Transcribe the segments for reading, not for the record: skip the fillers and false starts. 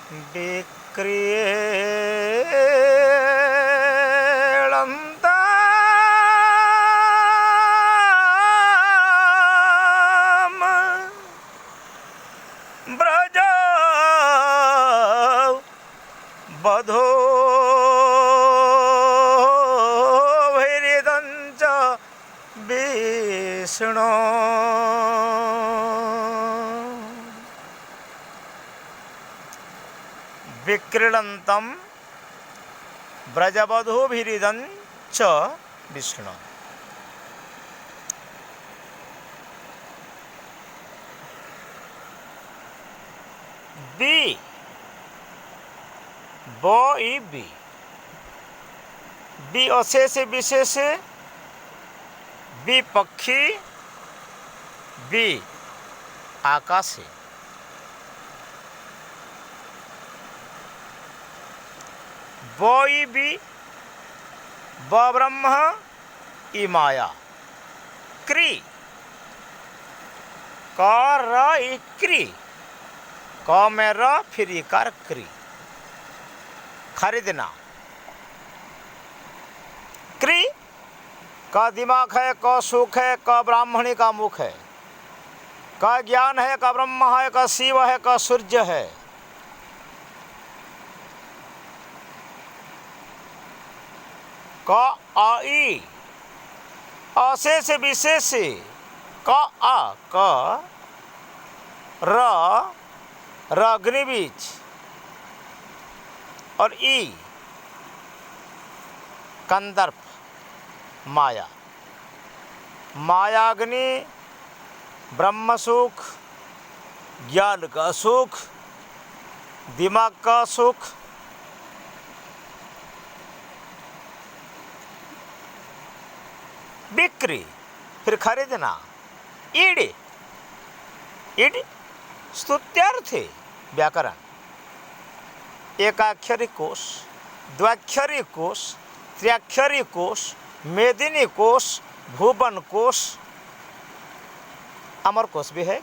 विक्रीडन्ताम् Braj वधूभिरिदञ्च Vishnu विक्रीडन्तं ब्रजवधूभिरिदञ्च Vishnu. B बो E B B अशेष विशेष B पक्षी बी आकाश बो ई बी ब ब्रह्म ई माया क्री क र ई क्री क में र फिर इकार क्री खरीदना क्री का दिमाग है क सुख है क ब्राह्मणी का मुख है क ज्ञान है क ब्रह्म है क शिव है क सूर्य है क आई अशेष विशेष क आ क र अग्निबीज और ई कंदर्प माया मायाग्नि ब्रह्म सुख ज्ञान का सुख दिमाग का सुख बिक्री फिर खरीदना ईड ईड स्तुत्यार्थ व्याकरण एकाक्षरी कोश द्वाक्षरी कोश त्र्याक्षरी कोश मेदिनी कोश भुवन कोश अमर कोश भी है,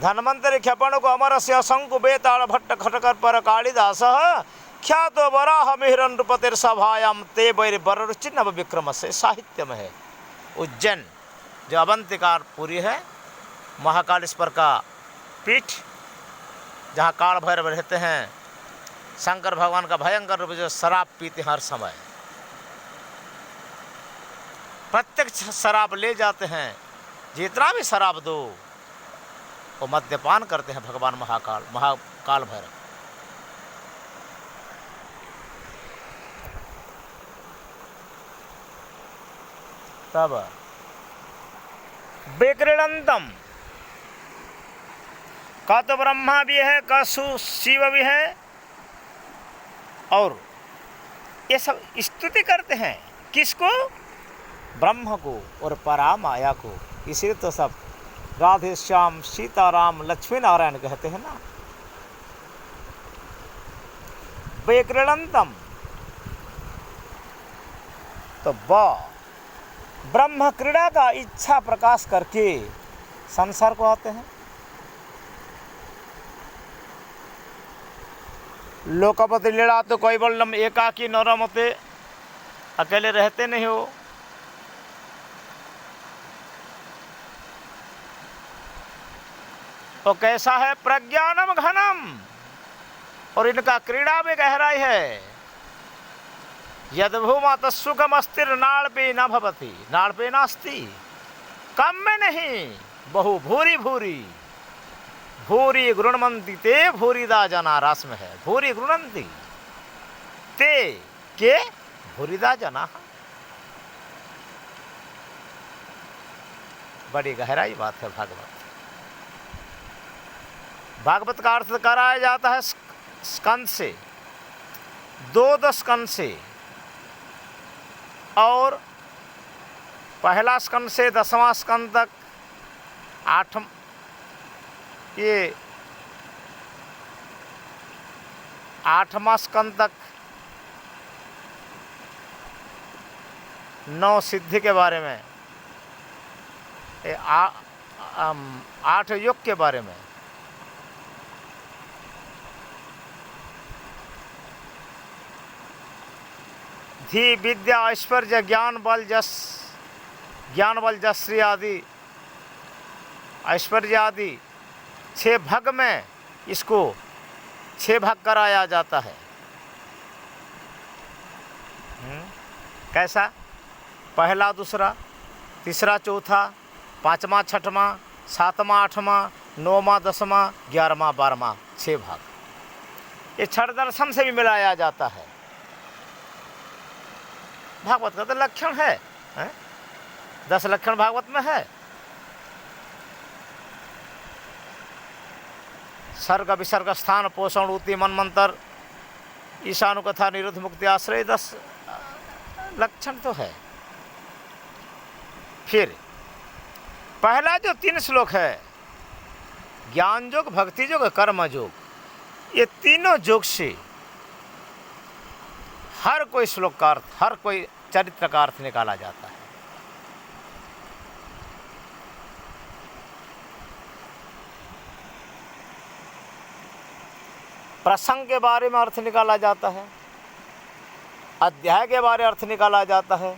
धन्वंतरि क्षपण को अमर से शंकु बेताल भट्ट खटकर पर कालिदास ख्यातो वराह मिहिर नृपतिर सभायाम ते बैर बररुचि नव विक्रम से साहित्य में है। उज्जैन जो अवंतिकापुरी है महाकालेश्वर का पीठ जहाँ काल भैरव रहते हैं शंकर भगवान का भयंकर रूप जो शराब पीते हर समय प्रत्यक्ष शराब ले जाते हैं जितना भी शराब दो वो मद्यपान करते हैं भगवान महाकाल भैरव। तब विक्रीडन्तम का तो ब्रह्मा भी है का शिव भी है और ये सब स्तुति करते हैं किसको ब्रह्म को और परा माया को। इसलिए तो सब राधे श्याम सीताराम लक्ष्मी नारायण कहते हैं ना। विक्रीडन्तम तो ब्रह्म क्रीड़ा का इच्छा प्रकाश करके संसार को आते हैं। लोकपति लीला तो कोई बोलम एकाकी नरमते अकेले रहते नहीं हो। तो कैसा है प्रज्ञानम घनम और इनका क्रीड़ा में गहराई है। यद भूमा तत्सुखम अस्थिर नाड़पे न भवति नाड़पे नास्ति कम में नहीं बहु भूरी भूरी भूरी गृणमंती ते भूरिदा जना रास में है। भूरी गृणंती ते के भूरिदा जना। बड़ी गहराई बात है भागवत। भागवत का अर्थ कराया जाता है स्कंद से 2 स्कंद से और पहला स्कंद से 10वां स्कंद तक 8वां स्कंद तक 9 सिद्धि के बारे में 8 योग के बारे में धी विद्या ऐश्वर्य ज्ञान बल जस श्री आदि ऐश्वर्य आदि 6 भाग में इसको 6 भाग कराया जाता है। कैसा? पहला दूसरा तीसरा चौथा पाँचवा छठवां सातवां आठवां नौवां दसवां 11वां 12वां 6 भाग। ये छठ दर्शन से भी मिलाया जाता है। भागवत का तो लक्षण है, 10 लक्षण भागवत में है। सर्ग विसर्ग स्थान पोषण उति मन मंत्र ईशानुकथा निरुद्ध मुक्ति आश्रय 10 लक्षण तो है। फिर पहला जो 3 श्लोक है ज्ञान योग भक्ति योग कर्म योग, ये तीनों योग से हर कोई श्लोक का अर्थ, हर कोई चरित्र का अर्थ निकाला जाता है। प्रसंग के बारे में अर्थ निकाला जाता है, अध्याय के बारे में अर्थ निकाला जाता है,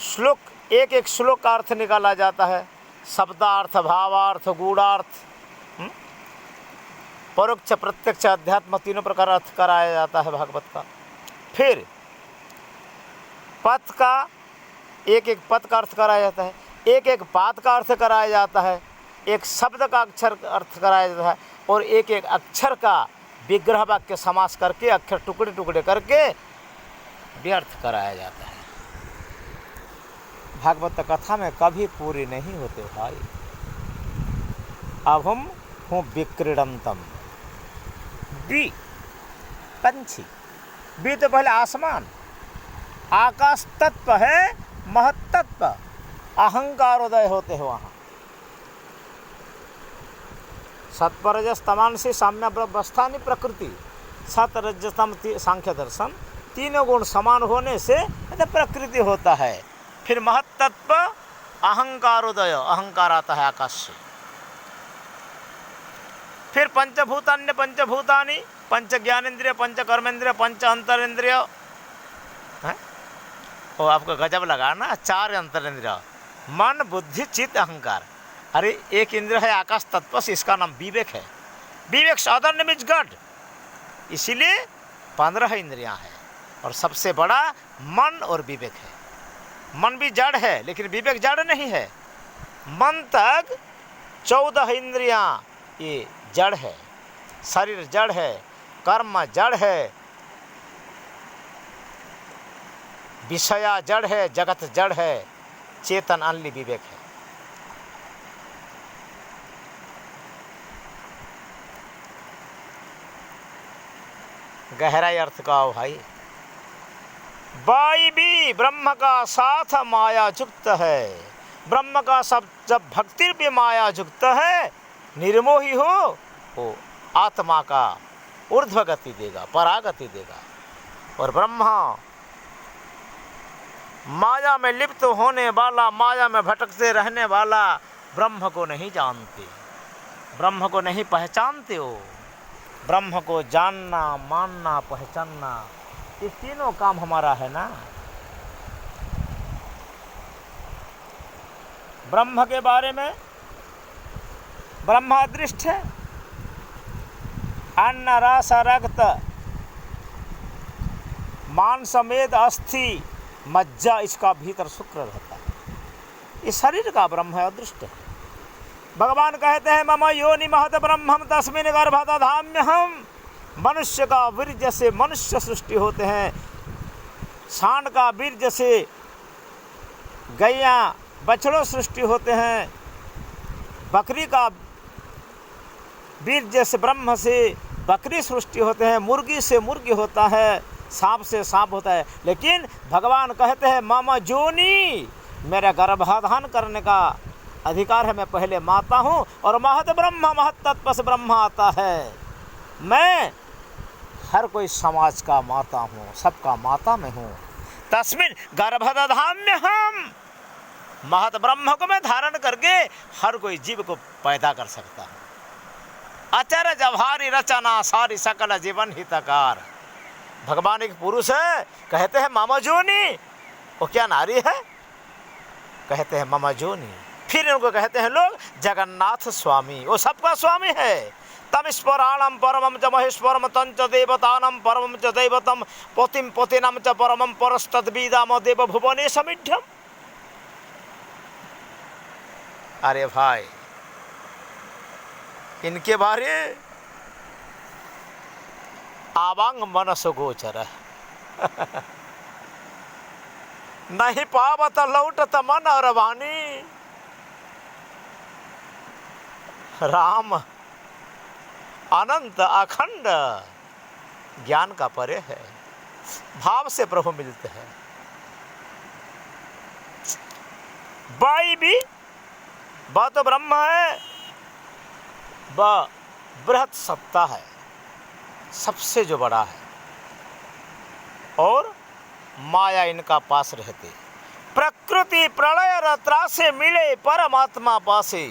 श्लोक एक एक श्लोक का अर्थ निकाला जाता है, शब्दार्थ भावार्थ गूढ़ार्थ परोक्ष प्रत्यक्ष अध्यात्म तीनों प्रकार अर्थ कराया जाता है भागवत का। फिर पद का एक एक पद का अर्थ कराया जाता है, एक एक पाद का अर्थ कराया जाता है, एक शब्द का अक्षर अर्थ कराया जाता है और एक एक अक्षर का विग्रह वाक्य समास करके अक्षर टुकड़े टुकड़े करके व्यर्थ कराया जाता है। भागवत कथा में कभी पूरी नहीं होते भाई। अब हम हूँ विक्रीडंतम, बी पंछी, बी तो पहले आसमान, आकाश तत्व है, महत्त्व अहंकार उदय होते हैं वहाँ। सत्परजस तमांसी साम्य अवस्थानी प्रकृति, सतरजतम सांख्य दर्शन, तीनों गुण समान होने से प्रकृति होता है। फिर महत्त्व अहंकारोदय, अहंकार आता है आकाश से। फिर पंचभूतान्य पंचभूतानि, पंच ज्ञानेन्द्रिय पंच कर्मेंद्रिय पंच अंतरेंद्रिय। वो आपको गजब लगा ना, 4 अंतरेंद्रिय मन बुद्धि चित्त अहंकार। अरे एक इंद्र है आकाश तत्व से, इसका नाम विवेक है। विवेक साधारण मीन्स गॉड, इसीलिए 15 इंद्रियां हैं और सबसे बड़ा मन और विवेक है। मन भी जड़ है लेकिन विवेक जड़ नहीं है। मन तक 14 इंद्रियां ये जड़ है, शरीर जड़ है, कर्म जड़ है, विषया जड़ है, जगत जड़ है, चेतन अन्य विवेक है। गहराई अर्थ का भाई, बाई भी ब्रह्म का साथ माया युक्त है। ब्रह्म का सब जब भक्ति भी माया युक्त है, निर्मोही हो वो आत्मा का ऊर्ध्व गति देगा, परागति देगा। और ब्रह्मा माया में लिप्त होने वाला, माया में भटकते रहने वाला ब्रह्म को नहीं जानते, ब्रह्म को नहीं पहचानते हो। ब्रह्म को जानना, मानना, पहचानना, ये तीनों काम हमारा है ना। ब्रह्म के बारे में, ब्रह्म अदृष्ट है, अन्न रस रक्त मांस मेद अस्थि मज्जा, इसका भीतर शुक्र रहता है। ये शरीर का ब्रह्म है, अदृष्ट है। भगवान कहते हैं मम योनि महत ब्रह्मम तस्मिन् गर्भं दधाम्यहम्। मनुष्य का वीर्य से मनुष्य सृष्टि होते हैं, सांड का वीर्य से गैया बछड़ों सृष्टि होते हैं, बकरी का वीर्य से ब्रह्म से बकरी सृष्टि होते हैं, मुर्गी से मुर्गी होता है, सांप से सांप होता है। लेकिन भगवान कहते हैं मम जोनी, मेरा गर्भाधान करने का अधिकार है, मैं पहले माता हूँ और महत ब्रह्म, महत तत्व से ब्रह्म आता है। मैं हर कोई समाज का माता हूँ, सबका माता मैं हूँ। तस्मिन् गर्भदधाम्यहम्, महत ब्रह्म को मैं धारण करके हर कोई जीव को पैदा कर सकता हूँ। अचरज अभारी रचना सारी सकल जीवन हितकार। भगवान एक पुरुष है, कहते हैं मामा जोनी। वो क्या नारी है? कहते हैं मामा जोनी। फिर उनको कहते हैं लोग जगन्नाथ स्वामी, वो सबका स्वामी है। तमिस्पराणम परमम च महेश्वरम तंच देवतानम परमम च दैवतम पतिम पतिनम च परमम परस्तद्विदाम देव भुवने समिध्यम। अरे भाई, इनके बारे आवांग मनस गोचर नहीं पावत लौटत मन और वाणी। राम अनंत अखंड ज्ञान का परे है, भाव से प्रभु मिलते हैं। बाई भी ब तो ब्रह्म है, ब बृहत सत्ता है, सबसे जो बड़ा है, और माया इनका पास रहते। प्रकृति प्रलय रत्रा से मिले परमात्मा पासे,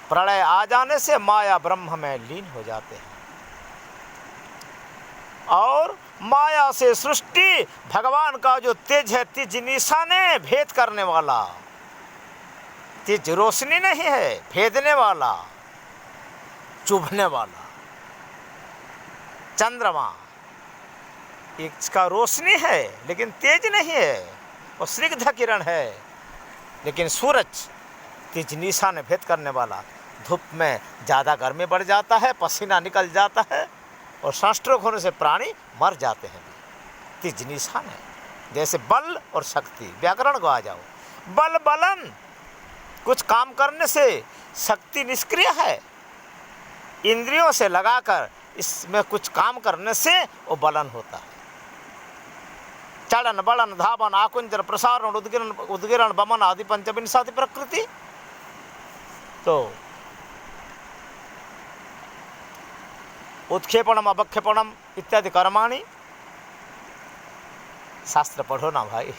प्रलय आ जाने से माया ब्रह्म में लीन हो जाते हैं। और माया से सृष्टि भगवान का जो तेज है, तेज निशाने भेद करने वाला, तेज रोशनी नहीं है, भेदने वाला, चुभने वाला। चंद्रमा इसका रोशनी है लेकिन तेज नहीं है, और स्निग्ध किरण है। लेकिन सूरज तेज निशान भेद करने वाला, धूप में ज़्यादा गर्मी बढ़ जाता है, पसीना निकल जाता है, और सनस्ट्रोक होने से प्राणी मर जाते हैं। तेज निशान है। जैसे बल और शक्ति, व्याकरण को आ जाओ। बल बलन, कुछ काम करने से शक्ति निष्क्रिय है, इंद्रियों से लगाकर इसमें कुछ काम करने से वो बलन होता है। चलन बलन धावन आकुंचन प्रसारण उद्गिरण उद्गिरण बमन आदि पंचविंशति प्रकृति। तो उत्क्षेपणम अवक्षेपणम इत्यादि कर्माणि। शास्त्र पढ़ो ना भाई,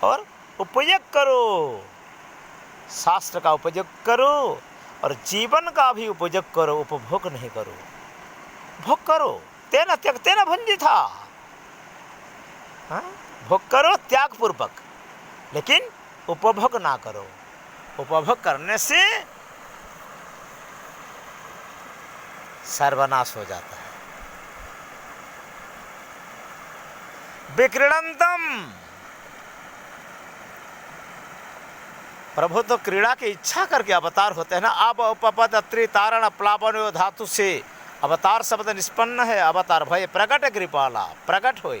और उपयोग करो, शास्त्र का उपयोग करो, और जीवन का भी उपयोग करो, उपभोग नहीं करो। भोग करो, तेना त्याग तेना भंजी था। भोग करो त्याग पूर्वक, लेकिन उपभोग ना करो। उपभोग करने से सर्वनाश हो जाता है। विक्रीडंतम, प्रभु तो क्रीड़ा की इच्छा करके अवतार होते हैं ना। अब उपपद त्रितारण प्लावन धातु से अवतार शब्द निष्पन्न है। अवतार भय प्रकट कृपाला, प्रकट होए,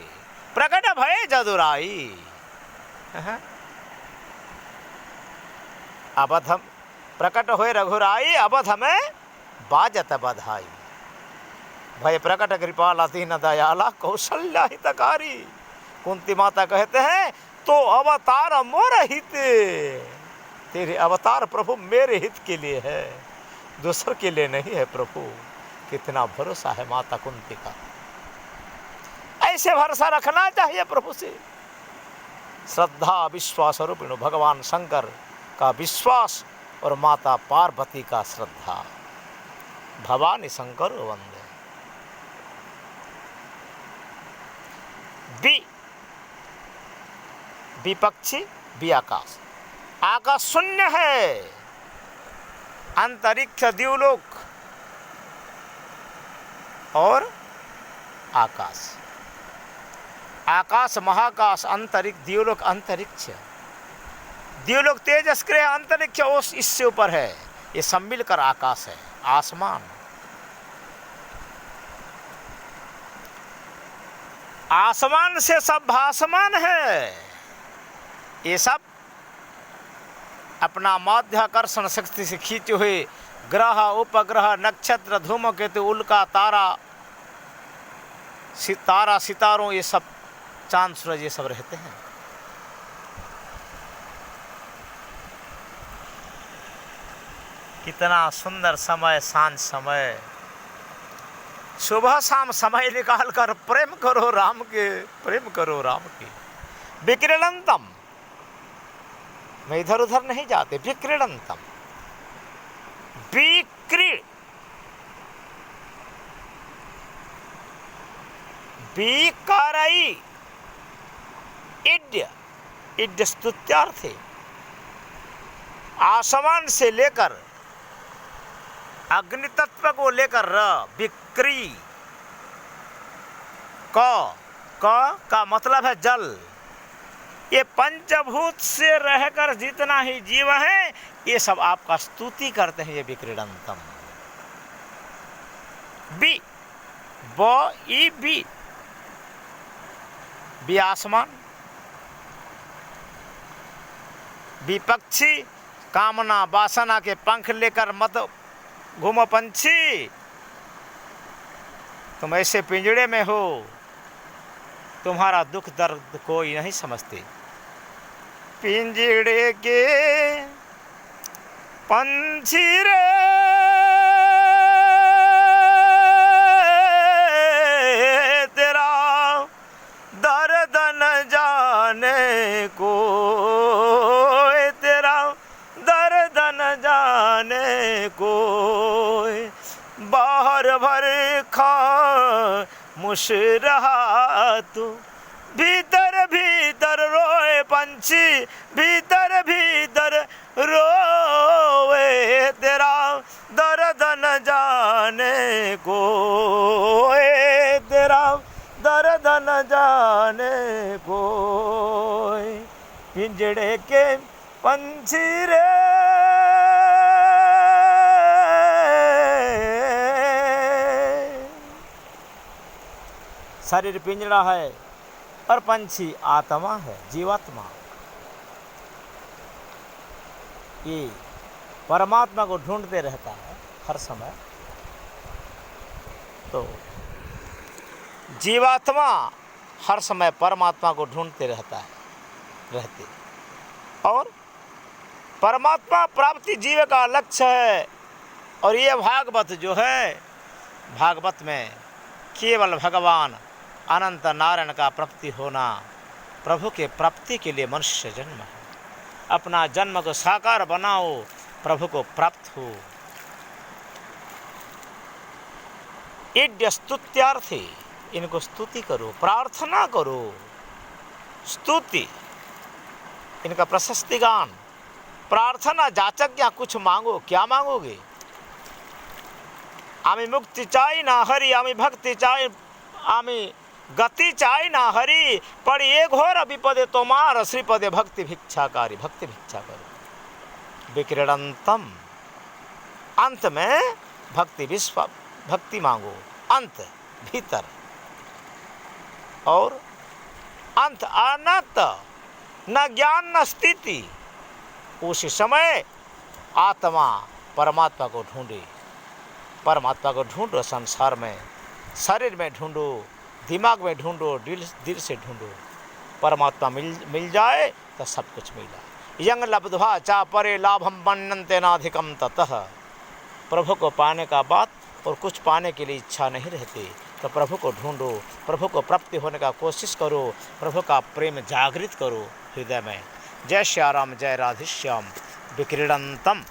प्रकट भय जदुराई। अवधम प्रकट होए रघुराई, अवध में बाजत बधाई। भय प्रकट कृपाला दीन दयाला कौशल्या हितकारी। कुंती माता कहते हैं तो अवतार मोर हित, तेरे अवतार प्रभु मेरे हित के लिए है, दूसर के लिए नहीं है। प्रभु कितना भरोसा है माता कुंती का। ऐसे भरोसा रखना चाहिए प्रभु से। श्रद्धा विश्वास रूपिणु भगवान शंकर का विश्वास और माता पार्वती का श्रद्धा। भवानी शंकर वंदे। विपक्षी भी आकाश, आकाश शून्य है, अंतरिक्ष द्युलोक और आकाश। आकाश महाकाश, अंतरिक्ष द्युलोक, अंतरिक्ष द्युलोक तेजस्क्रिय, अंतरिक्ष ओस इससे ऊपर है। ये सब मिलकर आकाश है, आसमान। आसमान से सब भासमान है। ये सब अपना माध्याकर्षण शक्ति से खींचे हुए ग्रह, उपग्रह, नक्षत्र, धूमकेतु, उल्का, तारा सितारों, ये सब चांद सूरज, ये सब रहते हैं। कितना सुंदर समय, सांझ समय, सुबह शाम समय निकाल कर प्रेम करो राम के, प्रेम करो राम के। विक्रीडंतम, मैं इधर उधर नहीं जाते। विक्रीडंतम, बीकारई इड्य, इड्य स्तुत्यार्थ है। आसमान से लेकर अग्नि तत्व को लेकर र, विक्री का मतलब है जल। ये पंचभूत से रहकर जितना ही जीव है ये सब आपका स्तुति करते हैं। ये विक्रीडंतम बी बी आसमान, विपक्षी कामना वासना के पंख लेकर मत घूमो पंछी, तुम ऐसे पिंजड़े में हो, तुम्हारा दुख दर्द कोई नहीं समझते। पिंजड़े के पंछी रे तेरा दर्द न जाने को, तेरा दर्द न जाने को, बाहर भर खा मुश रहा तू, भीतर भीतर रोए पंछी, भीतर भीतर रोए, तेरा दर्द न जाने को, तेरा दर्द न जाने को। पिंजड़े के पंछी रे शरीर पिंजड़ा है और पंछी आत्मा है, जीवात्मा। ये परमात्मा को ढूंढते रहता है हर समय। तो जीवात्मा हर समय परमात्मा को ढूंढते रहते और परमात्मा प्राप्ति जीव का लक्ष्य है। और ये भागवत जो है, भागवत में केवल भगवान अनंत नारायण का प्राप्ति होना, प्रभु के प्राप्ति के लिए मनुष्य जन्म है। अपना जन्म को साकार बनाओ, प्रभु को प्राप्त हो। इड्य स्तुत्यार्थी, इनको स्तुति करो, प्रार्थना करो। स्तुति इनका प्रशस्ति गान, प्रार्थना जाचक या कुछ मांगो। क्या मांगोगे? आमी मुक्ति चाही ना हरि, आमी भक्ति चाही, आमी गति चाही ना हरि, पर ये घोर विपदे तोमार श्रीपदे भक्ति भिक्षाकारी, भक्ति भिक्षा करो। विक्रीडंतम, अंत में भक्ति विश्व, भक्ति मांगो। अंत भीतर और अंत अनंत, न ज्ञान न स्थिति। उस समय आत्मा परमात्मा को ढूंढे, परमात्मा को ढूंढो। संसार में, शरीर में ढूंढो, दिमाग में ढूंढो, दिल से ढूंढो। परमात्मा मिल जाए तो सब कुछ मिला। यंग लब्ध्वा चा परे लाभम मन्यन्ते नाधिकम ततः। प्रभु को पाने का बात और कुछ पाने के लिए इच्छा नहीं रहती, तो प्रभु को ढूंढो, प्रभु को प्राप्ति होने का कोशिश करो, प्रभु का प्रेम जागृत करो हृदय में। जय श्याम, जय राधेश्याम। विक्रीडंतम।